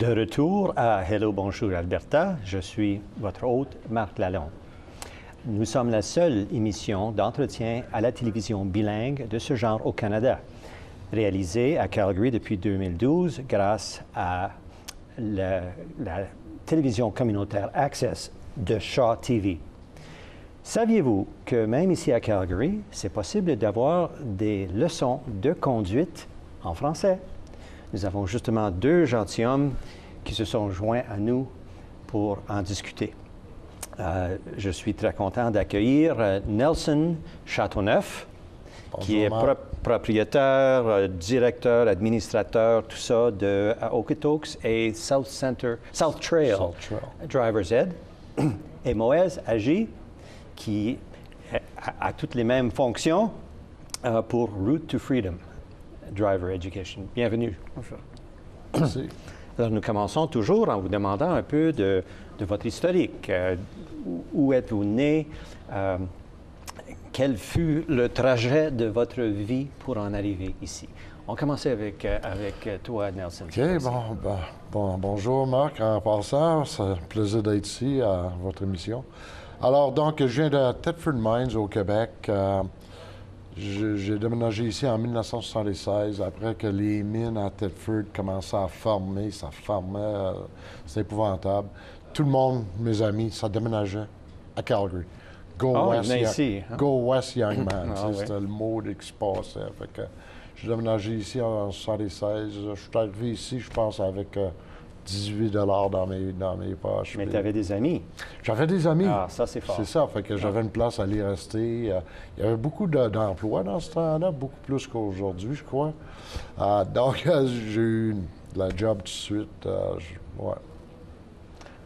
De retour à Hello, bonjour Alberta, je suis votre hôte Marc Lalonde. Nous sommes la seule émission d'entretien à la télévision bilingue de ce genre au Canada, réalisée à Calgary depuis 2012 grâce à la télévision communautaire Access de Shaw TV. Saviez-vous que même ici à Calgary, c'est possible d'avoir des leçons de conduite en français? Nous avons justement deux gentilshommes qui se sont joints à nous pour en discuter. Je suis très content d'accueillir Nelson Châteauneuf, qui est propriétaire, directeur, administrateur, tout ça de Okotoks et South Trail Driver's Ed. Et Moïse Agi, qui a toutes les mêmes fonctions pour Route to Freedom Driver Education. Bienvenue. Bonjour. Merci. Alors, nous commençons toujours en vous demandant un peu de votre historique. Où êtes-vous né? Quel fut le trajet de votre vie pour en arriver ici? On commence avec toi, Nelson. OK, bonjour Marc. En passant, c'est un plaisir d'être ici à votre émission. Alors, donc, je viens de Thetford Mines au Québec. J'ai déménagé ici en 1976, après que les mines à Thetford commençaient à fermer. Ça fermait, c'est épouvantable. Tout le monde, mes amis, ça déménageait à Calgary. Go West Young Man. C'était le mot qui se passait. Fait que j'ai déménagé ici en 1976. Je suis arrivé ici, je pense, avec 18 $ dans mes poches. Mais tu avais des amis? J'avais des amis. Ah, ça, c'est fort. C'est ça, fait que j'avais une place à aller rester. Il y avait beaucoup d'emplois dans ce temps-là, beaucoup plus qu'aujourd'hui, je crois. Donc, j'ai eu la job tout de suite. Ouais.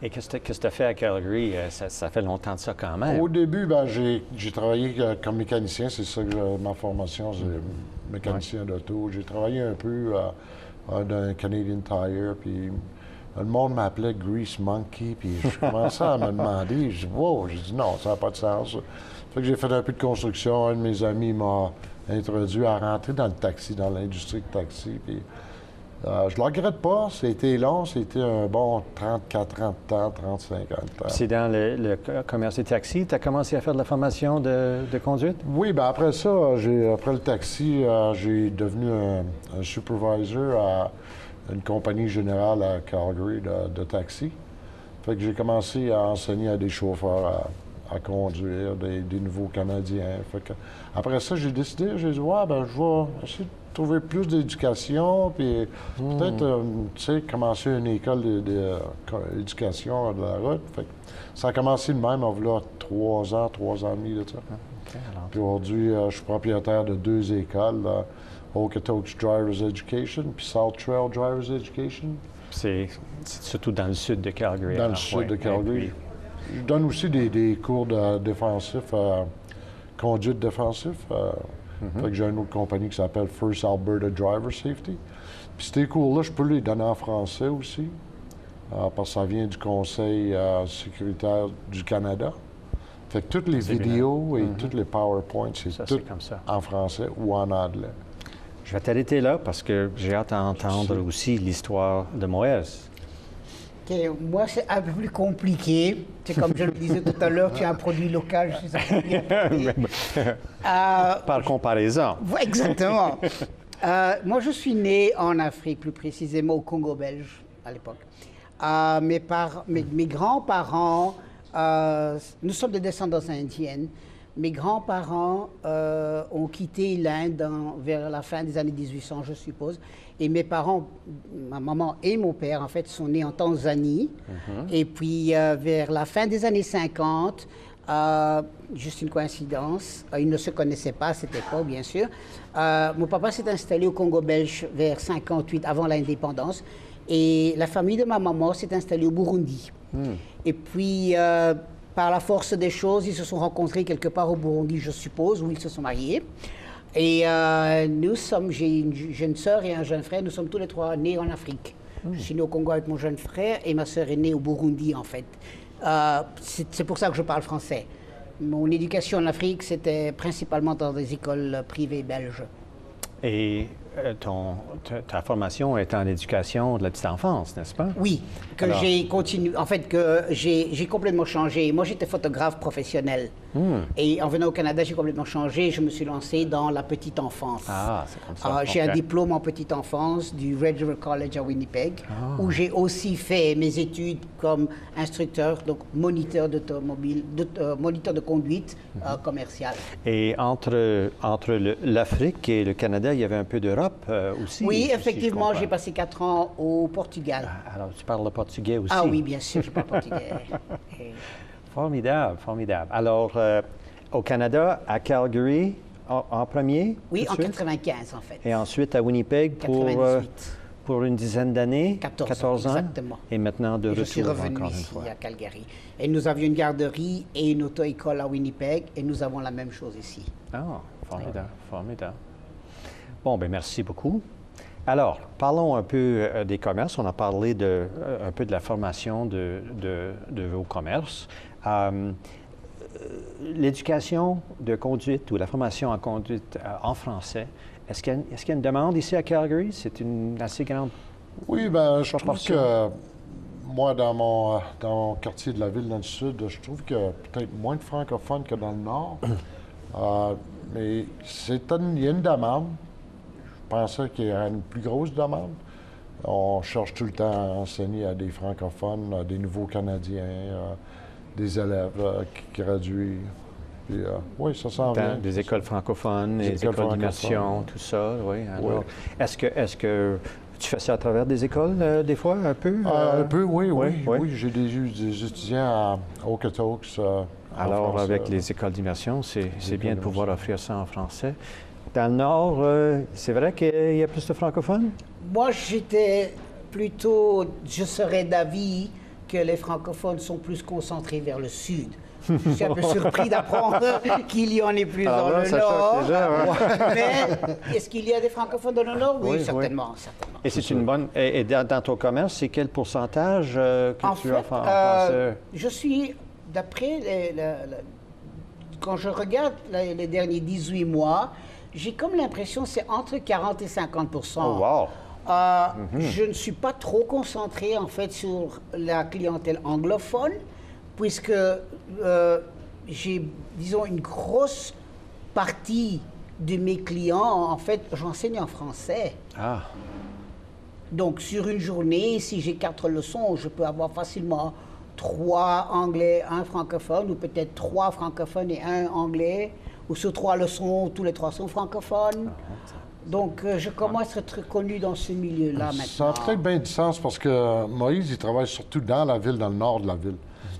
Et qu'est-ce que tu as fait à Calgary? Ça fait longtemps de ça quand même. Au début, j'ai travaillé comme mécanicien. C'est ça que ma formation, c'est mécanicien d'auto. J'ai travaillé un peu dans Canadian Tire, puis le monde m'appelait Grease Monkey, puis je commençais à me demander, je dis « wow », j'ai dit « non, ça n'a pas de sens ». Fait que j'ai fait un peu de construction. Un de mes amis m'a introduit à rentrer dans le taxi, dans l'industrie de taxi, puis je ne le regrette pas. C'était long, c'était un bon 34 ans de temps, 35 ans de temps. C'est dans le commerce des taxis, tu as commencé à faire de la formation de conduite? Oui, bien après ça, après le taxi, j'ai devenu un supervisor à une compagnie générale à Calgary de taxi. Fait que j'ai commencé à enseigner à des chauffeurs à conduire, des nouveaux Canadiens. Fait que, après ça, j'ai dit, je vais essayer de trouver plus d'éducation, puis peut-être, commencer une école d'éducation de la route. Fait que ça a commencé de même, il y a 3 ans et demi de ça. Okay, puis aujourd'hui, je suis propriétaire de 2 écoles. Okotoks Driver's Education, puis South Trail Driver's Education. C'est surtout dans le sud de Calgary. Dans le sud de Calgary. Je donne aussi des cours de défensif, conduite défensif. Fait que j'ai une autre compagnie qui s'appelle First Alberta Driver Safety. Puis ces cours-là, je peux les donner en français aussi, parce que ça vient du Conseil sécuritaire du Canada. Fait que toutes les vidéos et toutes les PowerPoints, c'est tout comme ça. En français ou en anglais. Je vais t'arrêter là parce que j'ai hâte d'entendre aussi l'histoire de Moïse. Okay. Moi, c'est un peu plus compliqué. C'est comme je le disais tout à l'heure, tu es un produit local, je suis un produit Par comparaison. Exactement. Moi, je suis né en Afrique, plus précisément au Congo belge à l'époque. Mes grands-parents, nous sommes de descendance indienne. Mes grands-parents ont quitté l'Inde vers la fin des années 1800, je suppose. Et mes parents, ma maman et mon père, en fait, sont nés en Tanzanie. Et puis, vers la fin des années 50, juste une coïncidence, ils ne se connaissaient pas à cette époque, bien sûr. Mon papa s'est installé au Congo belge vers 58, avant l'indépendance. Et la famille de ma maman s'est installée au Burundi. Et puis, par la force des choses, ils se sont rencontrés quelque part au Burundi, je suppose, où ils se sont mariés. Et j'ai une jeune sœur et un jeune frère, nous sommes tous les 3 nés en Afrique. Je suis né au Congo avec mon jeune frère et ma sœur est née au Burundi, en fait. C'est pour ça que je parle français. Mon éducation en Afrique, c'était principalement dans des écoles privées belges. Et ta formation est en éducation de la petite enfance, n'est-ce pas? Oui, que Alors- j'ai continué. En fait, que j'ai complètement changé. Moi, j'étais photographe professionnel. Et en venant au Canada, j'ai complètement changé. Je me suis lancé dans la petite enfance. Ah, c'est comme ça. J'ai un OK. diplôme en petite enfance du Red River College à Winnipeg, où j'ai aussi fait mes études comme instructeur, donc moniteur d'automobile, moniteur de conduite commerciale. Et entre l'Afrique et le Canada, il y avait un peu d'Europe aussi. Oui, si je effectivement, comprends. j'ai passé 4 ans au Portugal. Alors, tu parles le portugais aussi? Ah oui, bien sûr, je parle portugais. Et- Formidable, formidable. Alors, au Canada, à Calgary en premier? Oui, tout en de suite? 95 en fait. Et ensuite à Winnipeg pour 98. pour une dizaine d'années? 14 ans, exactement. Et maintenant de Et je suis retour revenu encore une ici fois. à Calgary. Et nous avions une garderie et une auto-école à Winnipeg et nous avons la même chose ici. Ah, formidable, formidable. Bon, bien, merci beaucoup. Alors, parlons un peu des commerces. On a parlé un peu de la formation de vos commerces. L'éducation de conduite ou la formation en conduite en français, est-ce qu'il y a une demande ici à Calgary? C'est une assez grande... Oui, ben, je trouve Proportion. que moi, dans mon quartier de la ville dans le sud, je trouve qu'il y a peut-être moins de francophones que dans le nord. Mais il y a une demande. Je pensais qu'il y aurait une plus grosse demande. On cherche tout le temps à enseigner à des francophones, à des nouveaux Canadiens, des élèves qui graduent. Puis, oui, ça s'en vient. Des écoles francophones, Des des écoles écoles d'immersion, francophones. tout ça, oui. Alors, Oui. Est-ce que tu fais ça à travers des écoles, des fois, un peu? Un peu, oui, oui. oui. Oui, j'ai des étudiants à Okotoks. Alors, avec les écoles d'immersion, c'est bien de écoles pouvoir offrir ça en français. Dans le Nord, c'est vrai qu'il y a plus de francophones? Moi, je serais d'avis que les francophones sont plus concentrés vers le sud. Je suis un peu surpris d'apprendre qu'il y en ait plus dans le ça nord. choque déjà, ouais. Mais est-ce qu'il y a des francophones dans le nord? Oui, Oui, oui. certainement, certainement. Et c'est une bonne... Et dans ton commerce, c'est quel pourcentage que En tu fait, offres en français? je suis, d'après, quand je regarde les derniers 18 mois, j'ai comme l'impression que c'est entre 40 et 50 Oh, wow! Je ne suis pas trop concentré, en fait, sur la clientèle anglophone, puisque j'ai, disons, une grosse partie de mes clients, en fait, j'enseigne en français. Ah, Donc, sur une journée, si j'ai 4 leçons, je peux avoir facilement 3 anglais, 1 francophone, ou peut-être 3 francophones et 1 anglais, ou sur 3 leçons, tous les 3 sont francophones. Donc, je commence à être connu dans ce milieu-là maintenant. Ça a peut-être bien du sens parce que Moïse, il travaille surtout dans la ville, dans le nord de la ville.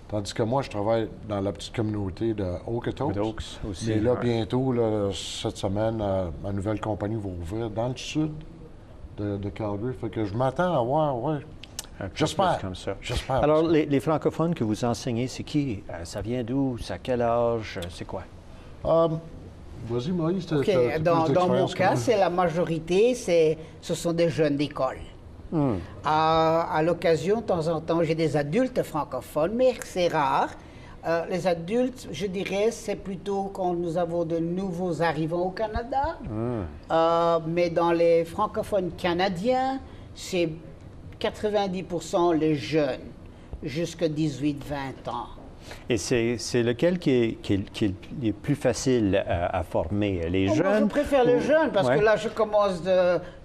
Tandis que moi, je travaille dans la petite communauté de Okotoks. Okotoks aussi, Mais là, ouais. bientôt, là, cette semaine, ma nouvelle compagnie va ouvrir dans le sud de Calgary. Fait que je m'attends à voir, ouais. un peu J'espère. plus comme ça. J'espère. Alors, les francophones que vous enseignez, c'est qui? Ça vient d'où? C'est à quel âge? C'est quoi? Vas-y, Moïse, t'as OK, plus dans mon d'expérience que cas, moi. c'est la majorité, ce sont des jeunes d'école. À l'occasion, de temps en temps, j'ai des adultes francophones, mais c'est rare. Les adultes, je dirais, c'est plutôt quand nous avons de nouveaux arrivants au Canada. Mais dans les francophones canadiens, c'est 90% les jeunes, jusqu'à 18-20 ans. Et c'est lequel qui est le plus facile à former? Les Moi, jeunes? je préfère les jeunes parce Ouais. que là,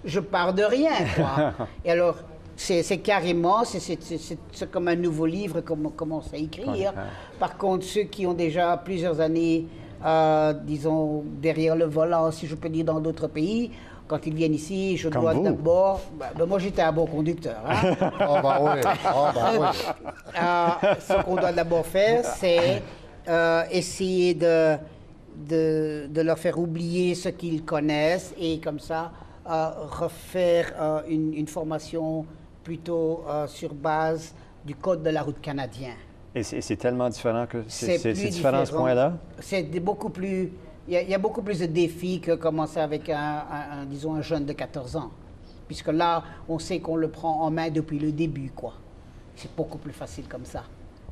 je pars de rien, quoi. Et alors, c'est carrément, c'est comme un nouveau livre qu'on commence à écrire. Par contre, ceux qui ont déjà plusieurs années, disons, derrière le volant, si je peux dire, dans d'autres pays, quand ils viennent ici, je Comme dois vous. d'abord... Ben, moi, j'étais un bon conducteur. Hein? Ah, ben oui. Ah, ben oui. Ce qu'on doit d'abord faire, c'est essayer de leur faire oublier ce qu'ils connaissent et comme ça refaire une formation plutôt sur base du Code de la route canadien. Et c'est tellement différent que c'est plus différent à ce différent. point-là? C'est beaucoup plus... Il y a beaucoup plus de défis que commencer avec disons, un jeune de 14 ans. Puisque là, on sait qu'on le prend en main depuis le début, quoi. C'est beaucoup plus facile comme ça.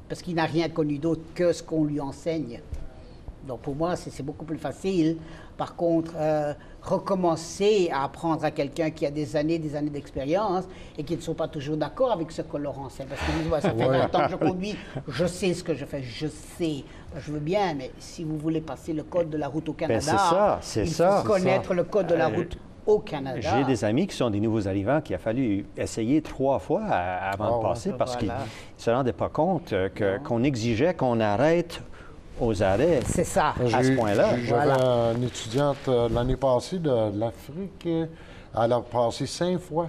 Parce qu'il n'a rien connu d'autre que ce qu'on lui enseigne. Donc pour moi, c'est beaucoup plus facile. Par contre, recommencer à apprendre à quelqu'un qui a des années d'expérience et qui ne sont pas toujours d'accord avec ce que leur enseigne. Parce qu'ils disent, ouais, ça fait 20 ans que je conduis, je sais ce que je fais, je sais. Je veux bien, mais si vous voulez passer le code de la route au Canada, il faut connaître le code de la route au Canada. J'ai des amis qui sont des nouveaux arrivants qui a fallu essayer 3 fois avant de passer parce qu'ils ne se rendaient pas compte qu'on exigeait qu'on arrête aux arrêts. C'est ça. À ce point-là. J'avais une étudiante l'année passée de l'Afrique. Elle a passé 5 fois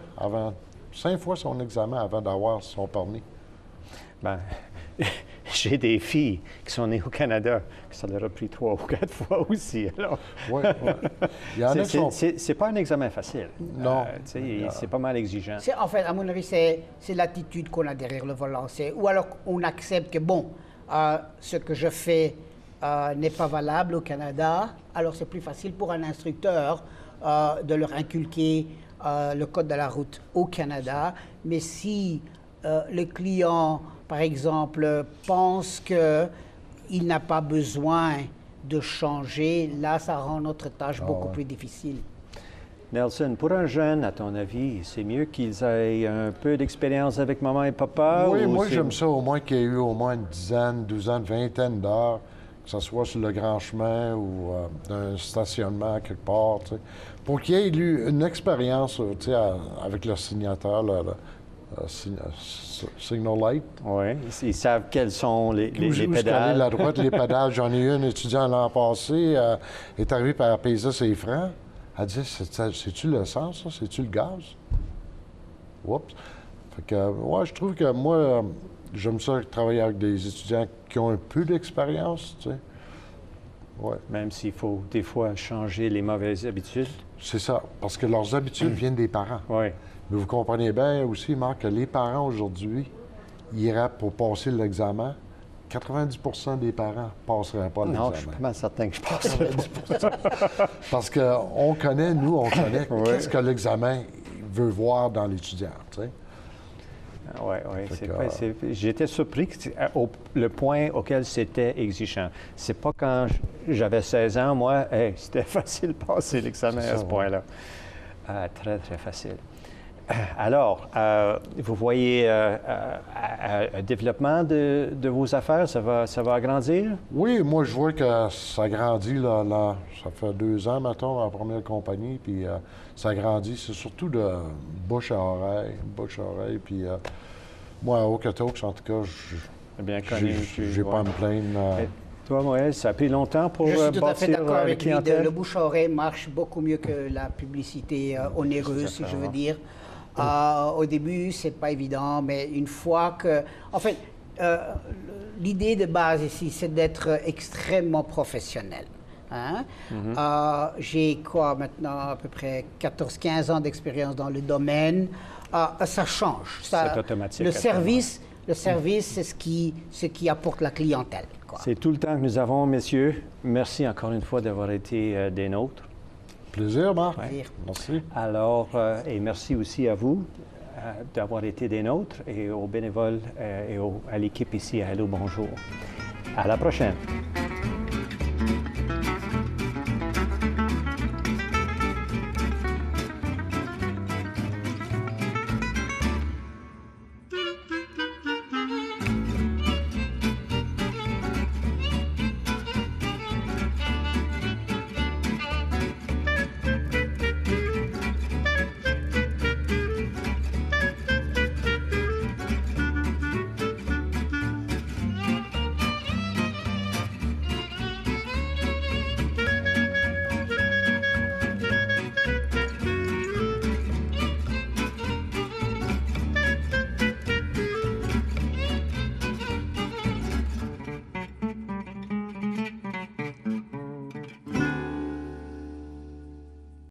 son examen avant d'avoir son permis. Ben, j'ai des filles qui sont nées au Canada, ça leur a pris 3 ou 4 fois aussi. Oui, oui. C'est pas un examen facile. Non. C'est pas mal exigeant. En fait, à mon avis, c'est l'attitude qu'on a derrière le volant. Ou alors on accepte que, bon, ce que je fais n'est pas valable au Canada, alors c'est plus facile pour un instructeur de leur inculquer le code de la route au Canada. Mais si le client, par exemple, pense qu'il n'a pas besoin de changer, là, ça rend notre tâche beaucoup plus difficile. Nelson, pour un jeune, à ton avis, c'est mieux qu'ils aient un peu d'expérience avec maman et papa? Oui, moi, j'aime ça au moins qu'il y ait eu au moins une dizaine, douzaine, vingtaine d'heures, que ce soit sur le grand chemin ou d'un stationnement quelque part, tu sais, pour qu'il ait eu une expérience, tu sais, avec le signateur, Signal Light. Oui, ils savent quelles sont les pédales. La droite, les pédales. J'en ai eu une étudiante l'an passé, est arrivée par payer ses francs. Elle dit, c'est-tu l'essence, ça? C'est-tu le gaz? Oups. Fait que, ouais, je trouve que moi, j'aime ça travailler avec des étudiants qui ont un peu d'expérience, tu sais. Ouais. Même s'il faut des fois changer les mauvaises habitudes. C'est ça, parce que leurs habitudes viennent des parents. Oui. Mais vous comprenez bien aussi, Marc, que les parents aujourd'hui iraient pour passer l'examen. 90% des parents ne passeraient pas l'examen. Non, je suis pas mal certain que je passerais. Parce qu'on connaît, nous, on connaît qu'est-ce que l'examen veut voir dans l'étudiant, tu sais. Oui, oui. J'étais surpris le point auquel c'était exigeant. C'est pas quand j'avais 16 ans, moi, c'était facile de passer l'examen à ce point-là. Très, très facile. Alors, vous voyez un développement de vos affaires, ça va agrandir? Oui, moi, je vois que ça grandit, là. Ça fait 2 ans, mettons, la première compagnie, puis ça grandit. C'est surtout de bouche à oreille, puis moi, à Okotoks, en tout cas, j'ai pas à me plaindre. Toi, Moël, ça a pris longtemps pour bâtir la clientèle? Je suis tout à fait d'accord avec lui. Le bouche à oreille marche beaucoup mieux que la publicité onéreuse, si je veux dire. Au début, c'est pas évident, mais une fois que... En fait, l'idée de base ici, c'est d'être extrêmement professionnel. Hein? J'ai maintenant à peu près 14-15 ans d'expérience dans le domaine. Ça change. C'est automatique. Le service, c'est ce qui apporte la clientèle. C'est tout le temps que nous avons, messieurs. Merci encore une fois d'avoir été des nôtres. Plaisir, Marc. Ouais. Merci. Alors, et merci aussi à vous d'avoir été des nôtres et aux bénévoles et à l'équipe ici à Hello Bonjour. À la prochaine.